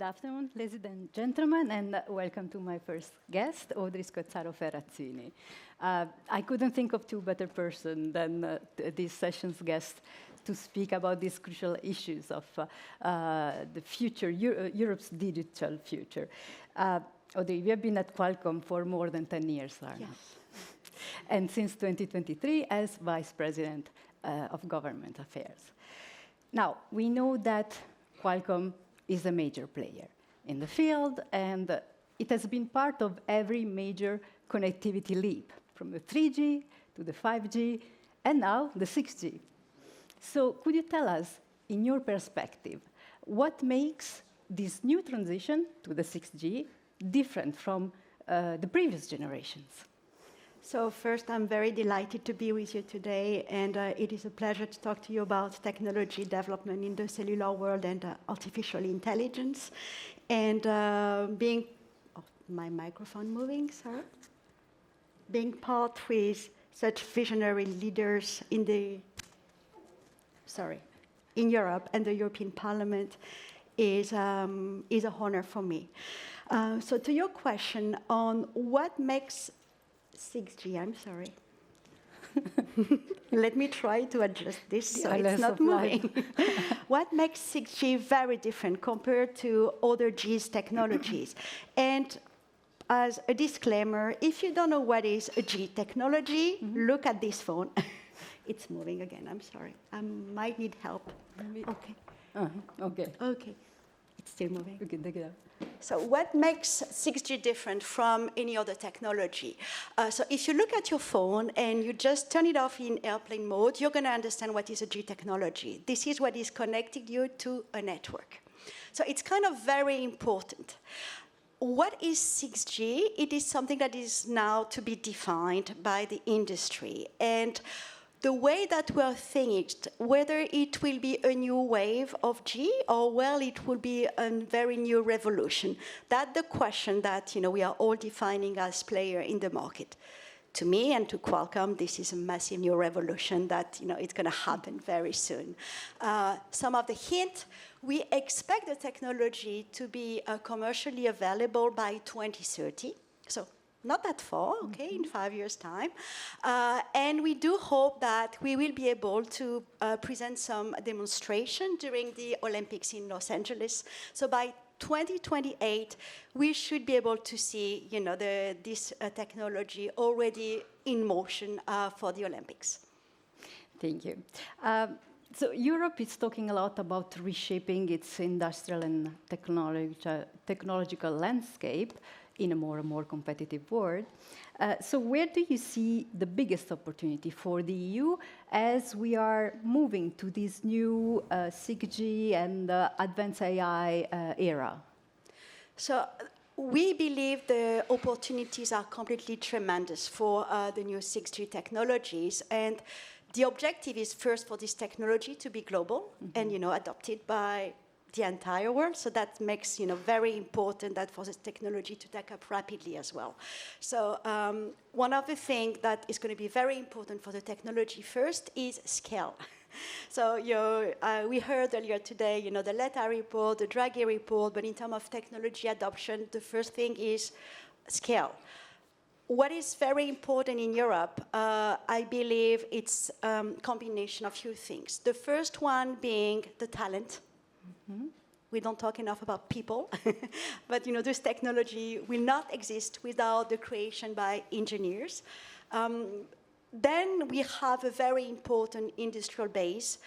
Good afternoon, ladies and gentlemen, and welcome to my first guest, Audrey Scozzaro Ferrazzini. I couldn't think of two better persons than this session's guest to speak about these crucial issues of the future, Europe's digital future. Audrey, you have been at Qualcomm for more than 10 years, Arno. Yes. And since 2023 as Vice President of Government Affairs. Now, we know that Qualcomm is a major player in the field, and it has been part of every major connectivity leap, from the 3G to the 5G, and now the 6G. So could you tell us, in your perspective, what makes this new transition to the 6G different from the previous generations? So first, I'm very delighted to be with you today, and it is a pleasure to talk to you about technology development in the cellular world and artificial intelligence. And my microphone moving, sorry. Being part with such visionary leaders in Europe and the European Parliament is an honor for me. So to your question on what makes 6G, I'm sorry. Let me try to adjust this so it's not moving. What makes 6G very different compared to other G's technologies? And as a disclaimer, if you don't know what is a G technology, look at this phone. It's moving again, I'm sorry. I might need help. Okay. Okay. Okay. It's still moving. We can take it out. So what makes 6G different from any other technology? So if you look at your phone and you just turn it off in airplane mode, you're going to understand what is a G technology. This is what is connecting you to a network. So it's kind of very important. What is 6G? It is something that is now to be defined by the industry. And the way that we're thinking, whether it will be a new wave of G or, well, it will be a very new revolution, that's the question that we are all defining as player in the market. To me and to Qualcomm, this is a massive new revolution that it's going to happen very soon. Some of the hint, we expect the technology to be commercially available by 2030. So not that far, okay, in 5 years' time. And we do hope that we will be able to present some demonstration during the Olympics in Los Angeles. So by 2028, we should be able to see, this technology already in motion for the Olympics. Thank you. So Europe is talking a lot about reshaping its industrial and technological landscape in a more and more competitive world. So where do you see the biggest opportunity for the EU as we are moving to this new 6G and advanced AI era? So we believe the opportunities are completely tremendous for the new 6G technologies. And the objective is first for this technology to be global and adopted by the entire world. So that makes very important that for this technology to take up rapidly as well. So one of the things that is going to be very important for the technology first is scale. So we heard earlier today, the Letta report, the Draghi report, but in terms of technology adoption, the first thing is scale. What is very important in Europe, I believe it's a combination of few things. The first one being the talent. We don't talk enough about people, but this technology will not exist without the creation by engineers. Then we have a very important industrial base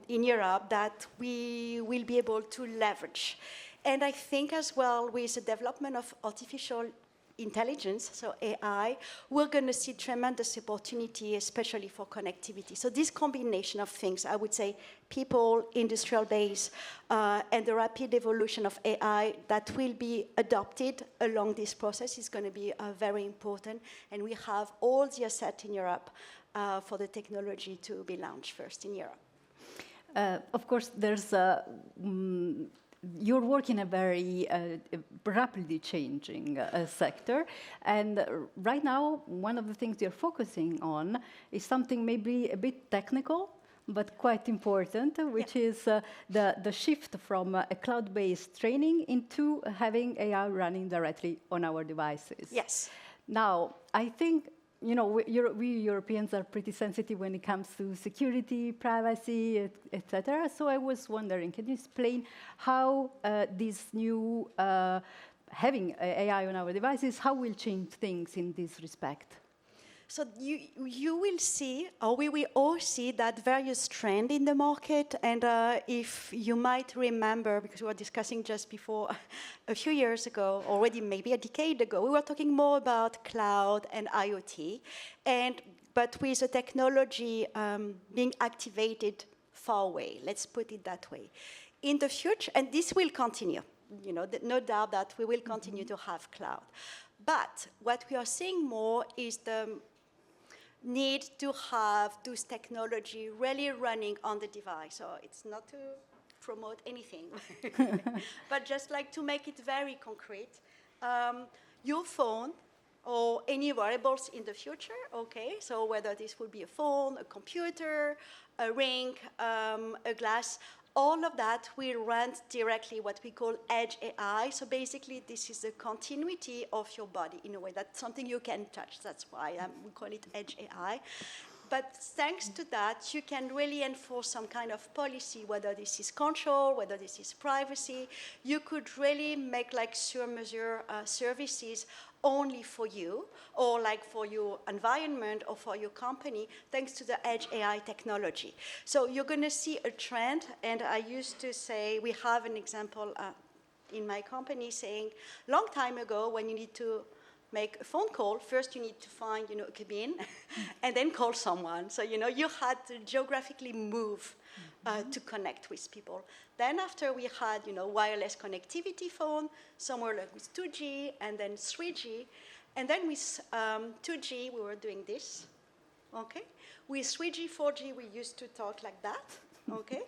in Europe that we will be able to leverage. And I think as well with the development of artificial intelligence, so AI, we're going to see tremendous opportunity, especially for connectivity. So this combination of things, I would say people, industrial base, and the rapid evolution of AI that will be adopted along this process is going to be very important. And we have all the assets in Europe for the technology to be launched first in Europe. Of course, there's you're working in a very rapidly changing sector, and right now one of the things you're focusing on is something maybe a bit technical, but quite important, which is the shift from a cloud-based training into having AI running directly on our devices. Yes. Now, I think we Europeans are pretty sensitive when it comes to security, privacy, etc. So I was wondering, can you explain how this new having AI on our devices, how will change things in this respect? So you will see, or we will all see that various trend in the market. And if you might remember, because we were discussing just before, a few years ago, already maybe a decade ago, we were talking more about cloud and IoT, but with the technology being activated far away. Let's put it that way. In the future, and this will continue. No doubt that we will continue to have cloud. But what we are seeing more is the need to have those technology really running on the device. So it's not to promote anything, but just like to make it very concrete. Your phone or any wearables in the future, okay? So whether this will be a phone, a computer, a ring, a glass, all of that will run directly what we call edge AI. So basically, this is the continuity of your body in a way. That's something you can touch. That's why we call it edge AI. But thanks to that, you can really enforce some kind of policy, whether this is control, whether this is privacy. You could really make like sur-mesure services only for you, or like for your environment or for your company, thanks to the edge AI technology. So you're going to see a trend, and I used to say, we have an example in my company saying, long time ago, when you need to make a phone call, first you need to find, a cabin, and then call someone. So, you had to geographically move to connect with people. Then after we had, wireless connectivity phone, somewhere like with 2G, and then 3G. And then with 2G, we were doing this, okay? With 3G, 4G, we used to talk like that, okay?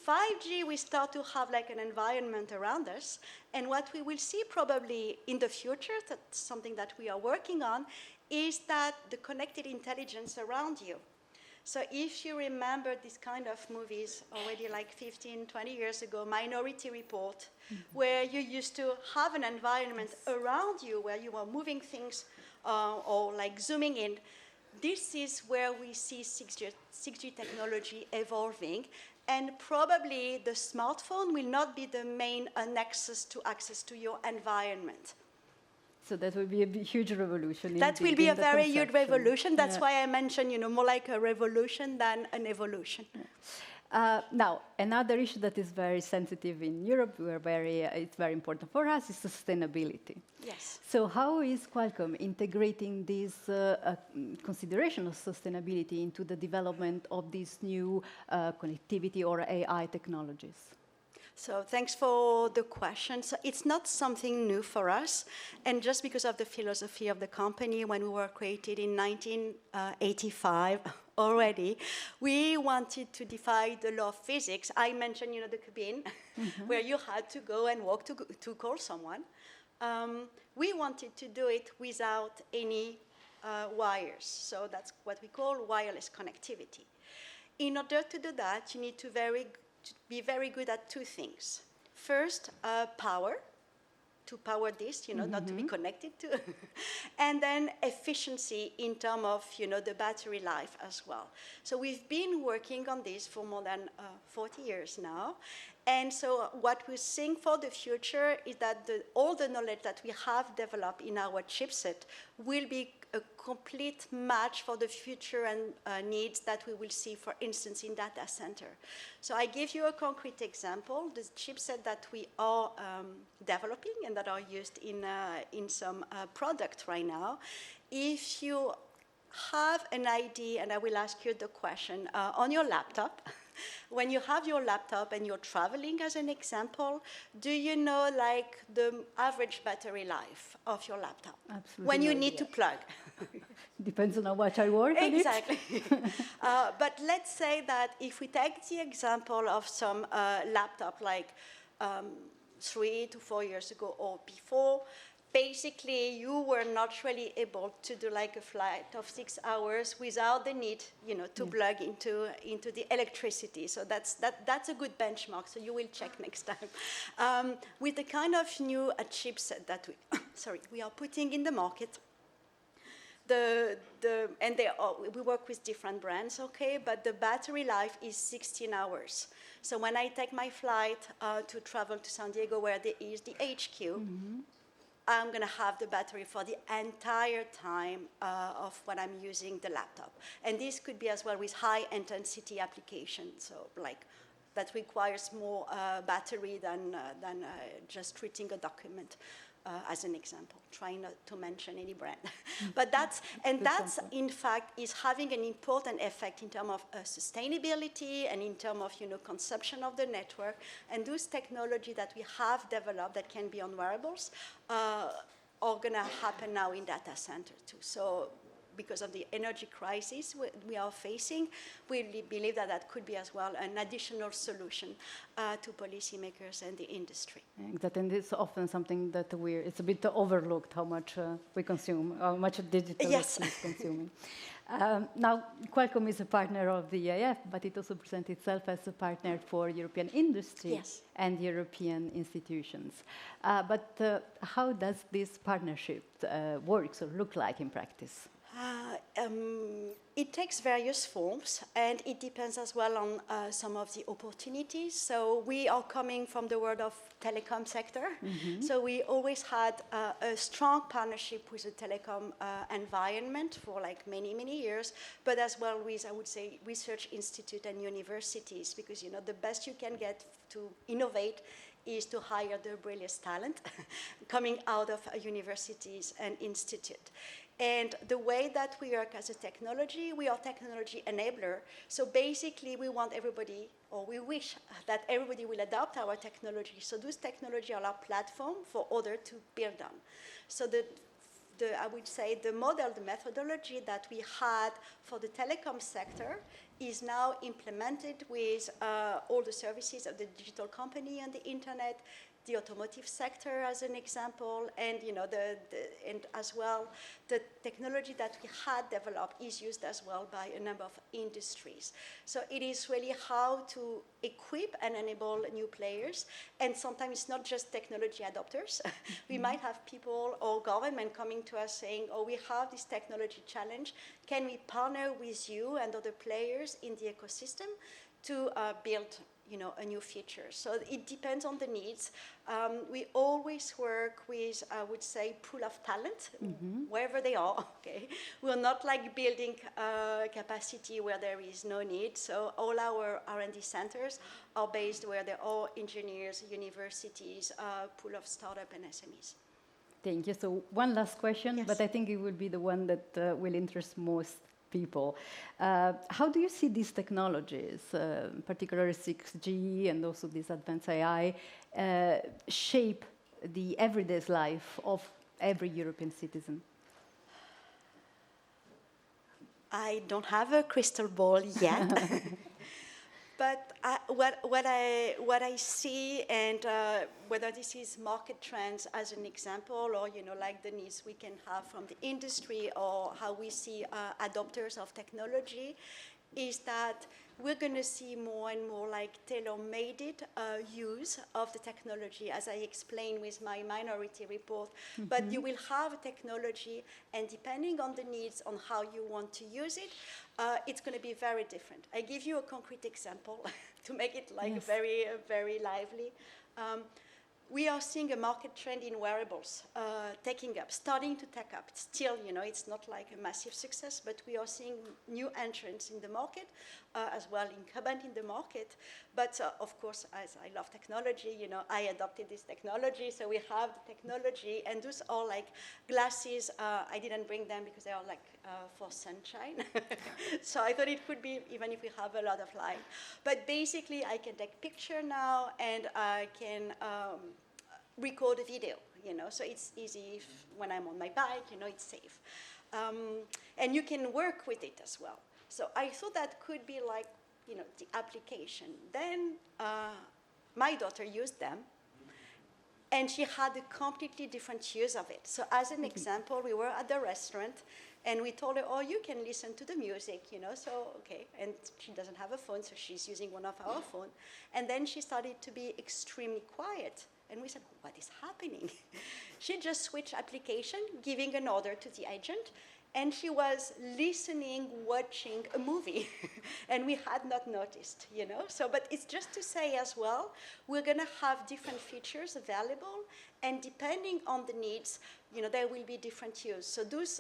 5G, we start to have like an environment around us. And what we will see probably in the future, that's something that we are working on, is that the connected intelligence around you. So if you remember this kind of movies already like 15, 20 years ago, Minority Report, where you used to have an environment around you where you were moving things or like zooming in, this is where we see 6G technology evolving. And probably the smartphone will not be the main nexus to access to your environment. So that will be a huge revolution. That will be a very huge revolution. That's why I mentioned, more like a revolution than an evolution. Yeah. Now, another issue that is very sensitive in Europe, it's very important for us, is sustainability. Yes. So how is Qualcomm integrating this consideration of sustainability into the development of these new connectivity or AI technologies? So thanks for the question. So it's not something new for us. And just because of the philosophy of the company, when we were created in 1985 already, we wanted to defy the law of physics. I mentioned, the cabin, where you had to go and walk to call someone. We wanted to do it without any wires. So that's what we call wireless connectivity. In order to do that, you need to be very good at two things. First, power, to power this, not to be connected to. And then efficiency in terms of, the battery life as well. So we've been working on this for more than 40 years now. And so what we're seeing for the future is that all the knowledge that we have developed in our chipset will be a complete match for the future and needs that we will see, for instance, in data center. So I give you a concrete example. The chipset that we are developing and that are used in some product right now. If you have an ID, and I will ask you the question, on your laptop, when you have your laptop and you're traveling, as an example, do you know like the average battery life of your laptop? Absolutely. When you need to plug. Depends on how much I work on it. Exactly. But let's say that if we take the example of some laptop like 3 to 4 years ago or before, basically you were not really able to do like a flight of 6 hours without the need, to plug into the electricity. So that's a good benchmark. So you will check next time. With the kind of new chipset that we are putting in the market, we work with different brands, okay, but the battery life is 16 hours. So when I take my flight to travel to San Diego, where there is the HQ, I'm going to have the battery for the entire time of when I'm using the laptop. And this could be as well with high-intensity applications, so like that requires more battery than just treating a document. As an example, trying not to mention any brand. But that's in fact is having an important effect in terms of sustainability and in terms of consumption of the network. And those technology that we have developed that can be on wearables are going to happen now in data center too. So because of the energy crisis we are facing, we believe that could be as well an additional solution to policymakers and the industry. Exactly, and it's often something that it's a bit overlooked how much we consume, how much digital is consuming. Now, Qualcomm is a partner of the EIF, but it also presents itself as a partner for European industry and European institutions. But how does this partnership work or look like in practice? It takes various forms, and it depends as well on some of the opportunities. So we are coming from the world of telecom sector. So we always had a strong partnership with the telecom environment for like many, many years, but as well with, I would say, research institute and universities, because the best you can get to innovate is to hire the brilliant talent coming out of universities and institute. And the way that we work as a technology, we are technology enabler. So basically, we want everybody, or we wish that everybody will adopt our technology. So those technology are our platform for others to build on. So I would say the model, the methodology that we had for the telecom sector is now implemented with all the services of the digital company and the internet, the automotive sector as an example, and and as well the technology that we had developed is used as well by a number of industries. So it is really how to equip and enable new players, and sometimes it's not just technology adopters. We might have people or government coming to us saying, "Oh, we have this technology challenge. Can we partner with you and other players in the ecosystem to build?" a new feature. So it depends on the needs. We always work with, I would say, pool of talent, wherever they are, okay? We're not like building capacity where there is no need. So all our R&D centers are based where there are engineers, universities, pool of startup and SMEs. Thank you. So one last question, but I think it will be the one that will interest most people. How do you see these technologies, particularly 6G and also this advanced AI, shape the everyday life of every European citizen? I don't have a crystal ball yet. But what I see, and whether this is market trends as an example, or like the needs we can have from the industry, or how we see adopters of technology, is that we're going to see more and more like tailor-made use of the technology, as I explained with my minority report. But you will have a technology, and depending on the needs on how you want to use it, it's going to be very different. I give you a concrete example to make it like very, very lively. We are seeing a market trend in wearables starting to take up. Still, it's not like a massive success, but we are seeing new entrants in the market, as well incumbent in the market. But of course, as I love technology, I adopted this technology. So we have the technology, and those are like glasses. I didn't bring them because they are like for sunshine. So I thought it could be, even if we have a lot of light. But basically, I can take picture now, and I can record a video, so it's easy when I'm on my bike, it's safe. And you can work with it as well. So I thought that could be like, the application. Then my daughter used them, and she had a completely different use of it. So as an example, we were at the restaurant, and we told her, oh, you can listen to the music, so okay. And she doesn't have a phone, so she's using one of our phones. And then she started to be extremely quiet. And we said, what is happening? She just switched application, giving an order to the agent, and she was listening, watching a movie. And we had not noticed, So, but it's just to say as well, we're going to have different features available, and depending on the needs, there will be different use. So those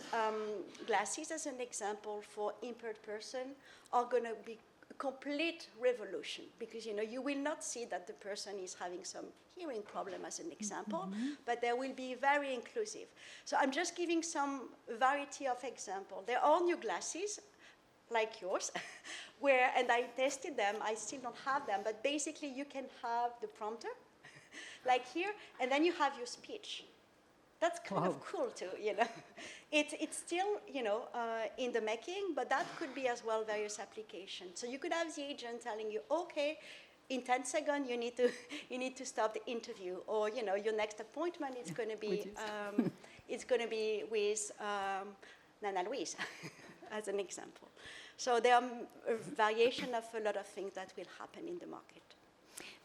glasses, as an example, for impaired person, are going to be a complete revolution, because you will not see that the person is having some hearing problem, as an example, but they will be very inclusive. So I'm just giving some variety of example. There are new glasses like yours, and I tested them. I still don't have them, but basically you can have the prompter, like here, and then you have your speech. That's kind of cool too, It's still, in the making, but that could be as well various applications. So you could have the agent telling you, okay, in 10 seconds you need to stop the interview, or your next appointment is going to be with Nana Louise, as an example. So there are a variation of a lot of things that will happen in the market.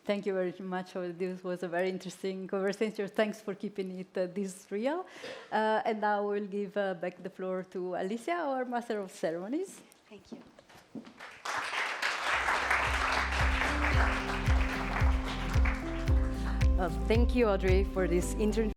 Thank you very much. This was a very interesting conversation. Thanks for keeping it this real. And now we'll give back the floor to Alicia, our Master of Ceremonies. Thank you. Thank you, Audrey, for this interview.